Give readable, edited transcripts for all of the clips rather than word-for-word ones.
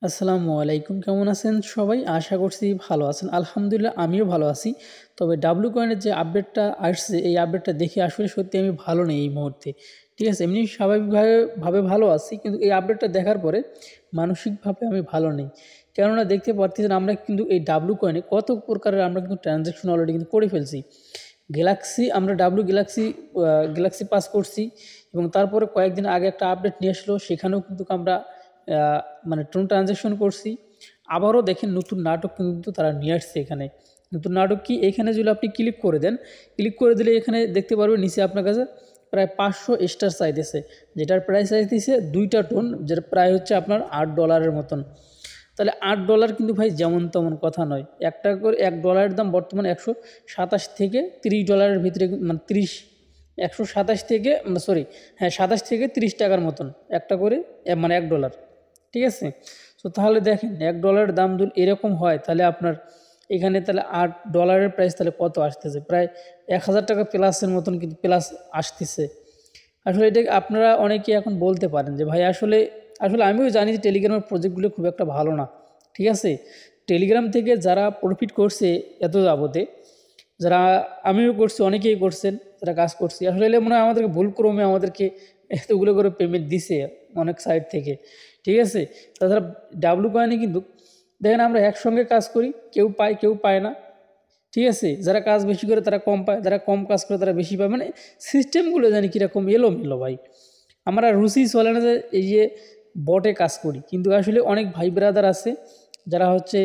আসসালামু আলাইকুম, কেমন আছেন সবাই? আশা করছি ভালো আছেন। আলহামদুলিল্লাহ আমিও ভালো আছি। তবে ডাব্লু কয়েনের যে আপডেটটা আসছে, এই আপডেটটা দেখে আসলে সত্যি আমি ভালো নেই এই মুহূর্তে। ঠিক আছে? এমনি স্বাভাবিকভাবে ভালো আছি, কিন্তু এই আপডেটটা দেখার পরে মানসিকভাবে আমি ভালো নেই। কেননা দেখতে পারতেছেন আমরা কিন্তু এই ডাব্লু কয়েনে কত প্রকারের আমরা কিন্তু ট্রানজ্যাকশন অলরেডি কিন্তু করে ফেলছি। আমরা গ্যালাক্সি পাস করছি, এবং তারপরে কয়েকদিন আগে একটা আপডেট নিয়ে আসলো, সেখানেও কিন্তু আমরা মানে ট্রানজ্যাকশন করছি। আবারও দেখেন নতুন নাটক কিন্তু তারা নিয়ে আসছে এখানে। নতুন নাটক কি, এখানে যদি আপনি ক্লিক করে দেন, ক্লিক করে দিলে এখানে দেখতে পারবেন নিচে আপনার কাছে প্রায় 500 স্টার চাইতেছে, যেটার প্রাইস চাইতেছে 2টা টোন, যেটা প্রায় হচ্ছে আপনার $8 মতন। তাহলে $8 কিন্তু ভাই যেমন তেমন কথা নয়। একটা করে $1 দাম বর্তমানে 127 থেকে $30 ভিতরে, মানে 127 থেকে, সরি, হ্যাঁ 27 থেকে 30 টাকার মতন একটা করে, মানে $1। ঠিক আছে? তো তাহলে দেখেন $1 দাম যদি এরকম হয়, তাহলে আপনার এখানে তাহলে $8 প্রাইস তাহলে কত আসতেছে? প্রায় 1000 টাকা প্লাসের মতন কিন্তু প্লাস আসতেছে। আসলে এটা আপনারা অনেকে এখন বলতে পারেন যে ভাই আসলে আসলে আমিও জানি যে টেলিগ্রামের প্রজেক্টগুলো খুব একটা ভালো না। ঠিক আছে? টেলিগ্রাম থেকে যারা প্রফিট করছে এত যাবতে, যারা, আমিও করছি, অনেকেই করছেন, যারা কাজ করছি, আসলে এলে মনে হয় আমাদেরকে ভুলক্রমে আমাদেরকে এতগুলো করে পেমেন্ট দিছে অনেক সাইট থেকে। ঠিক আছে? তাছাড়া ডাব্লু কয়েনে কিন্তু দেখেন আমরা একসঙ্গে কাজ করি, কেউ পায় কেউ পায় না। ঠিক আছে? যারা কাজ বেশি করে তারা কম পায়, যারা কম কাজ করে তারা বেশি পায়, মানে সিস্টেমগুলো জানি কীরকম এলোমেলো ভাই। আমরা রুচি চলে না যে এই যে বটে কাজ করি, কিন্তু আসলে অনেক ভাই ব্রাদার আছে যারা হচ্ছে,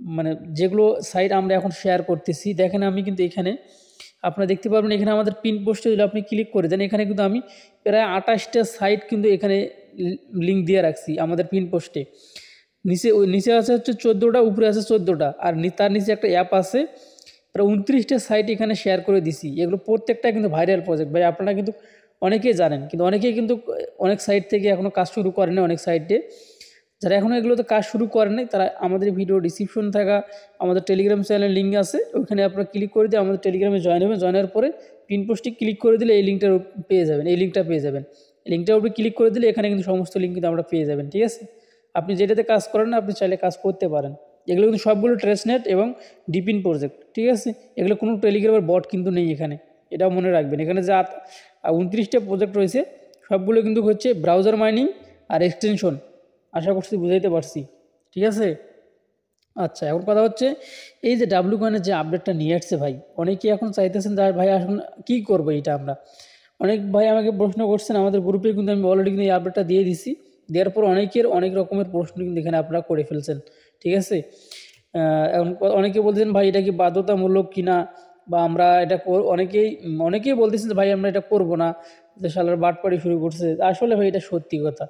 মানে যেগুলো সাইট আমরা এখন শেয়ার করতেছি, দেখেন আমি কিন্তু এখানে আপনারা দেখতে পারবেন, এখানে আমাদের পিন পোস্টে যদি আপনি ক্লিক করে দেন, এখানে কিন্তু আমি প্রায় 28টা সাইট কিন্তু এখানে লিঙ্ক দিয়ে রাখছি আমাদের পিন পোস্টে। নিচে আছে হচ্ছে 14টা, উপরে আছে 14টা, আর তার নিচে একটা অ্যাপ আছে, প্রায় 29টা সাইট এখানে শেয়ার করে দিছি। এগুলো প্রত্যেকটা কিন্তু ভাইরাল প্রজেক্ট ভাই, আপনারা কিন্তু অনেকেই জানেন, কিন্তু অনেকেই কিন্তু অনেক সাইট থেকে এখনও কাজ শুরু করেন না। অনেক সাইটে যারা এখনও এগুলোতে কাজ শুরু করেন নাই, তারা আমাদের ভিডিও ডিসক্রিপশন থাকা আমাদের টেলিগ্রাম চ্যানেলের লিঙ্ক আছে, ওইখানে আপনারা ক্লিক করে দিয়ে আমাদের টেলিগ্রামে জয়েন হবেন। জয়েন হওয়ার পরে পিন পোস্টে ক্লিক করে দিলে এই লিঙ্কটা পেয়ে যাবেন, এই লিঙ্কটা পেয়ে যাবেন। এই লিঙ্কটার উপরে ক্লিক করে দিলে এখানে কিন্তু সমস্ত লিঙ্ক কিন্তু আমরা পেয়ে যাবেন। ঠিক আছে? আপনি যেটাতে কাজ করেন না, আপনি চাইলে কাজ করতে পারেন। এগুলো কিন্তু সবগুলো ট্রেসনেট এবং ডিপিন প্রজেক্ট। ঠিক আছে? এগুলো কোনো টেলিগ্রামের বট কিন্তু নেই এখানে, এটাও মনে রাখবেন। এখানে যা 29টা প্রজেক্ট রয়েছে, সবগুলো কিন্তু হচ্ছে ব্রাউজার মাইনিং আর এক্সটেনশন। আশা করছি বুঝাইতে পারছি। ঠিক আছে? আচ্ছা, এখন কথা হচ্ছে এই যে ডাব্লু কয়েনের যে আপডেটটা নিয়ে আসছে ভাই, অনেকেই এখন চাইতেছেন যে ভাই এখন কী করবো এটা আমরা। অনেক ভাই আমাকে প্রশ্ন করছেন, আমাদের গ্রুপে কিন্তু আমি অলরেডি কিন্তু এই আপডেটটা দিয়ে দিছি। দেওয়ার পর অনেকের অনেক রকমের প্রশ্ন কিন্তু এখানে আপনারা করে ফেলছেন। ঠিক আছে? এখন অনেকে বলতেছেন ভাই এটা কি বাধ্যতামূলক কিনা, বা আমরা এটা অনেকেই বলতেছেন যে ভাই আমরা এটা করবো না, যে শালার বাটপাড়ি শুরু করছে। আসলে ভাই এটা সত্যি কথা।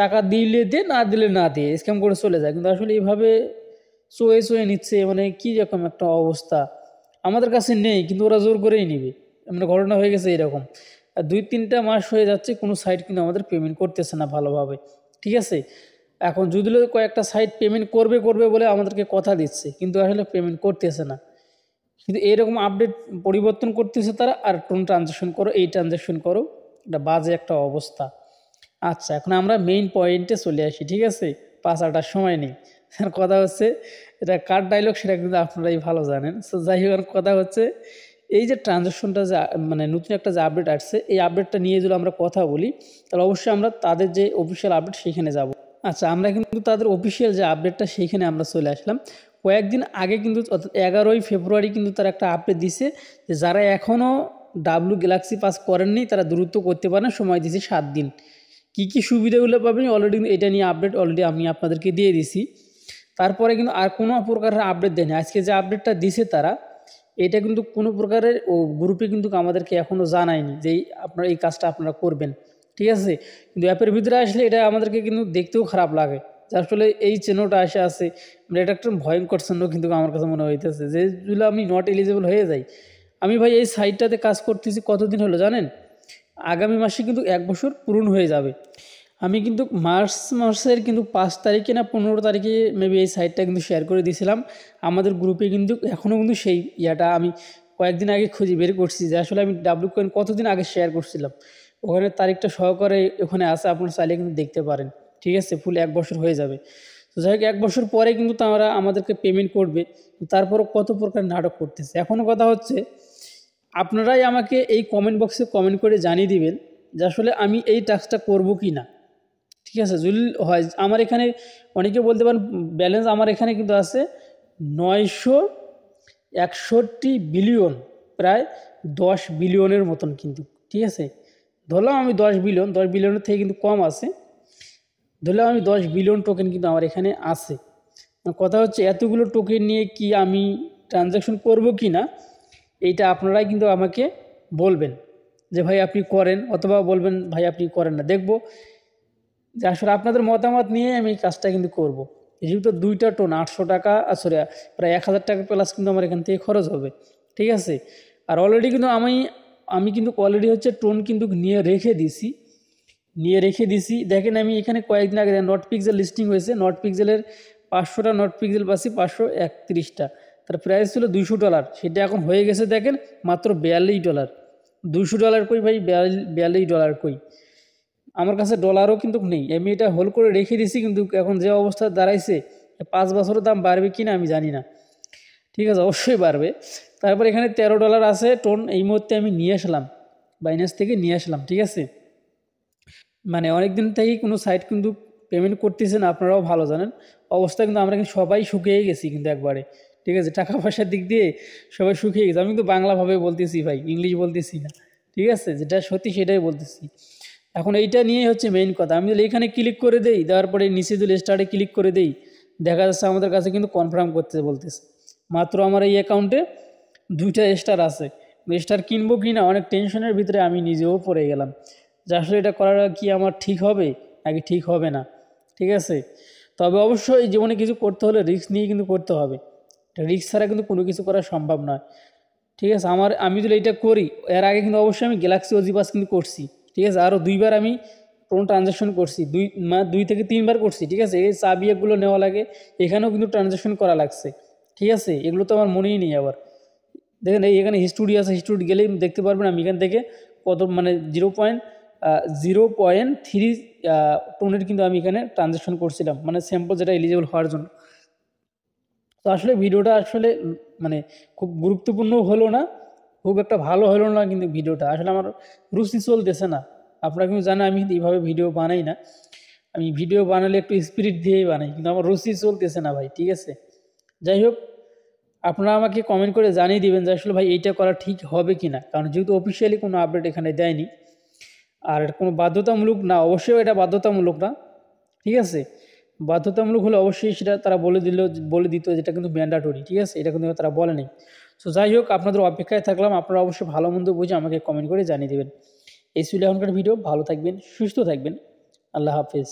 টাকা দিলে দে, না দিলে না দিয়ে স্ক্যাম করে চলে যায়, কিন্তু আসলে এইভাবে চয়ে নিচ্ছে, মানে কি রকম একটা অবস্থা। আমাদের কাছে নেই, কিন্তু ওরা জোর করেই নিবে। মানে ঘটনা হয়ে গেছে এরকম। আর 2-3টা মাস হয়ে যাচ্ছে, কোনো সাইট কিন্তু আমাদের পেমেন্ট করতেছে না ভালোভাবে। ঠিক আছে? এখন যদিও কয়েকটা সাইট পেমেন্ট করবে করবে বলে আমাদেরকে কথা দিচ্ছে, কিন্তু আসলে পেমেন্ট করতেছে না। কিন্তু এরকম আপডেট পরিবর্তন করতেছে তারা, আর কোন ট্রানজ্যাকশন করো, এই ট্রানজ্যাকশন করো, এটা বাজে একটা অবস্থা। আচ্ছা, এখন আমরা মেইন পয়েন্টে চলে আসি। ঠিক আছে? 5-8টার সময় নেই। কথা হচ্ছে, এটা কার ডায়লগ সেটা কিন্তু আপনারাই ভালো জানেন। সো যাই হোক, কথা হচ্ছে এই যে ট্রানজ্যাকশনটা যে মানে নতুন একটা যে আপডেট আসছে, এই আপডেটটা নিয়ে যদি আমরা কথা বলি, তাহলে অবশ্যই আমরা তাদের যে অফিসিয়াল আপডেট সেইখানে যাব। আচ্ছা, আমরা কিন্তু তাদের অফিসিয়াল যে আপডেটটা সেইখানে আমরা চলে আসলাম। কয়েকদিন আগে কিন্তু, অর্থাৎ 11ই ফেব্রুয়ারি কিন্তু তারা একটা আপডেট দিছে যে যারা এখনও ডাব্লু গ্যালাক্সি পাস করেননি তারা দ্রুত করতে পারেন, সময় দিয়েছে 7 দিন। কী কী সুবিধাগুলো পাবেন অলরেডি এটা নিয়ে আপডেট অলরেডি আমি আপনাদেরকে দিয়ে দিছি। তারপরে কিন্তু আর কোনো প্রকারের আপডেট দেয়নি। আজকে যে আপডেটটা দিছে তারা, এটা কিন্তু কোনো প্রকারের গ্রুপে কিন্তু আমাদেরকে এখনও জানায়নি যে আপনারা এই কাজটা আপনারা করবেন। ঠিক আছে? কিন্তু অ্যাপের ভিতরে আসলে এটা আমাদেরকে কিন্তু দেখতেও খারাপ লাগে যে আসলে এই চিহ্নটা আছে। মানে এটা একটা ভয়ঙ্কর চিহ্ন কিন্তু আমার কাছে মনে হইতেছে, যেগুলো আমি নট এলিজিবল হয়ে যাই। আমি ভাই এই সাইটটাতে কাজ করতেছি কতদিন হলো জানেন? আগামী মাসে কিন্তু 1 বছর পূরণ হয়ে যাবে। আমি কিন্তু মার্চ মাসের কিন্তু 5 তারিখে না 15 তারিখে মেবি এই সাইটটা কিন্তু শেয়ার করে দিয়েছিলাম আমাদের গ্রুপে। কিন্তু এখনও কিন্তু সেই ইয়াটা আমি কয়েকদিন আগে খুঁজে বের করছি যে আসলে আমি ডাব্লু কয়েন কতদিন আগে শেয়ার করছিলাম। ওখানে তারিখটা সহকারে ওখানে আছে, আপনারা চাইলে কিন্তু দেখতে পারেন। ঠিক আছে, ফুল 1 বছর হয়ে যাবে। তো যাই হোক 1 বছর পরে কিন্তু তারা আমাদেরকে পেমেন্ট করবে। তারপরও কত প্রকার নাটক করতেছে। এখনও কথা হচ্ছে, আপনারাই আমাকে এই কমেন্ট বক্সে কমেন্ট করে জানিয়ে দিবেন যে আসলে আমি এই টাস্কটা করব কি না। ঠিক আছে, যদি হয় আমার এখানে অনেকে বলতে পারেন ব্যালেন্স আমার এখানে কিন্তু আছে 961 বিলিয়ন, প্রায় 10 বিলিয়নের মতন কিন্তু। ঠিক আছে, ধরলাম আমি 10 বিলিয়ন, 10 বিলিয়নের থেকে কিন্তু কম আছে, ধরলাম আমি 10 বিলিয়ন টোকেন কিন্তু আমার এখানে আছে। কথা হচ্ছে এতগুলো টোকেন নিয়ে কি আমি ট্রানজ্যাকশন করব কি না, এইটা আপনারাই কিন্তু আমাকে বলবেন যে ভাই আপনি করেন, অথবা বলবেন ভাই আপনি করেন না। দেখব যে আসলে আপনাদের মতামত নিয়ে আমি এই কাজটা কিন্তু করব। যেহেতু 2টা টোন 800 টাকা, সরি প্রায় 1000 টাকা প্লাস কিন্তু আমার এখান থেকে খরচ হবে। ঠিক আছে, আর অলরেডি কিন্তু আমি কিন্তু অলরেডি হচ্ছে টোন কিন্তু নিয়ে রেখে দিছি। দেখেন আমি এখানে কয়েকদিন আগে নট পিক্সেল লিস্টিং হয়েছে, নট পিক্সেলের 500টা নট পিক্সেল পাচ্ছি 531টা, তার প্রাইস ছিল $200, সেটা এখন হয়ে গেছে দেখেন মাত্র $42। $200 কই ভাই, $42 কই? আমার কাছে ডলারও কিন্তু নেই, আমি এটা হোল্ড করে রেখে দিছি, কিন্তু এখন যে অবস্থা দাঁড়াইছে 5 বছরের দাম বাড়বে কি না আমি জানি না। ঠিক আছে, অবশ্যই বাড়বে। তারপর এখানে $13 আছে টোন, এই মুহূর্তে আমি নিয়ে আসলাম, বাইন্যান্স থেকে নিয়ে আসলাম। ঠিক আছে, মানে অনেক দিন থেকেই কোনো সাইট কিন্তু পেমেন্ট করতেছে না, আপনারাও ভালো জানেন। অবস্থা কিন্তু আমরা কিন্তু সবাই শুকিয়ে গেছি কিন্তু একবারে। ঠিক আছে, টাকা পয়সার দিক দিয়ে সবাই শুকিয়ে গেছে। আমি কিন্তু বাংলাভাবে বলতেছি ভাই, ইংলিশ বলতেছি না। ঠিক আছে, যেটা সত্যি সেটাই বলতেছি। এখন এইটা নিয়েই হচ্ছে মেইন কথা। আমি যদি এখানে ক্লিক করে দেই, দেওয়ার পরে নিচে যদি স্টার্টে ক্লিক করে দেই, দেখা যাচ্ছে আমাদের কাছে কিন্তু কনফার্ম করতে বলতেছে। মাত্র আমার এই অ্যাকাউন্টে 2টা স্টার আছে, স্টার কিনবো কি না অনেক টেনশনের ভিতরে আমি নিজেও পড়ে গেলাম যে আসলে এটা করাটা কি আমার ঠিক হবে নাকি ঠিক হবে না। ঠিক আছে, তবে অবশ্যই জীবনে কিছু করতে হলে রিস্ক নিয়ে কিন্তু করতে হবে, রিস্ক ছাড়া কিন্তু কোনো কিছু করা সম্ভব নয়। ঠিক আছে, আমি যদি এটা করি, এর আগে কিন্তু অবশ্যই আমি গ্যালাক্সি OG পাস কিন্তু করছি। ঠিক আছে, আরও 2বার আমি কোনো ট্রানজ্যাকশন করছি, 2 থেকে 3বার করছি। ঠিক আছে, এই চাবি এগুলো নেওয়া লাগে, এখানেও কিন্তু ট্রানজ্যাকশন করা লাগছে। ঠিক আছে, এগুলো তো আমার মনেই নেই। আবার দেখেন এই এখানে হিস্টোরি আছে, হিস্টোরি গেলেই দেখতে পারবেন আমি এখান থেকে কত মানে 0.3 টোনের কিন্তু আমি এখানে ট্রানজ্যাকশন করছিলাম, মানে স্যাম্পল যেটা এলিজিবল হওয়ার জন্য। তো আসলে ভিডিওটা আসলে মানে খুব গুরুত্বপূর্ণ হলো না, খুব একটা ভালো হলো না, কিন্তু ভিডিওটা আসলে আমার রুচি চলতেছে না। আপনারা কিন্তু জানেন আমি কিন্তু এইভাবে ভিডিও বানাই না, আমি ভিডিও বানালে একটু স্পিরিট দিয়েই বানাই, কিন্তু আমার রুচি চলতেছে না ভাই। ঠিক আছে, যাই হোক আপনারা আমাকে কমেন্ট করে জানিয়ে দিবেন যে আসলে ভাই এইটা করা ঠিক হবে কি না, কারণ যেহেতু অফিসিয়ালি কোনো আপডেট এখানে দেয়নি, আর এটা কোনো বাধ্যতামূলক না, অবশ্যই এটা বাধ্যতামূলক না। ঠিক আছে, বাধ্যতামূলক হলে অবশ্যই সেটা তারা বলে দিত, যেটা কিন্তু ম্যান্ডাটরি। ঠিক আছে, এটা কিন্তু তারা বলে নেই। সো যাই হোক আপনাদের অপেক্ষায় থাকলাম, আপনারা অবশ্যই ভালো মন্দ বুঝে আমাকে কমেন্ট করে জানিয়ে দেবেন। এই ছিল এখনকার ভিডিও, ভালো থাকবেন, সুস্থ থাকবেন, আল্লাহ হাফেজ।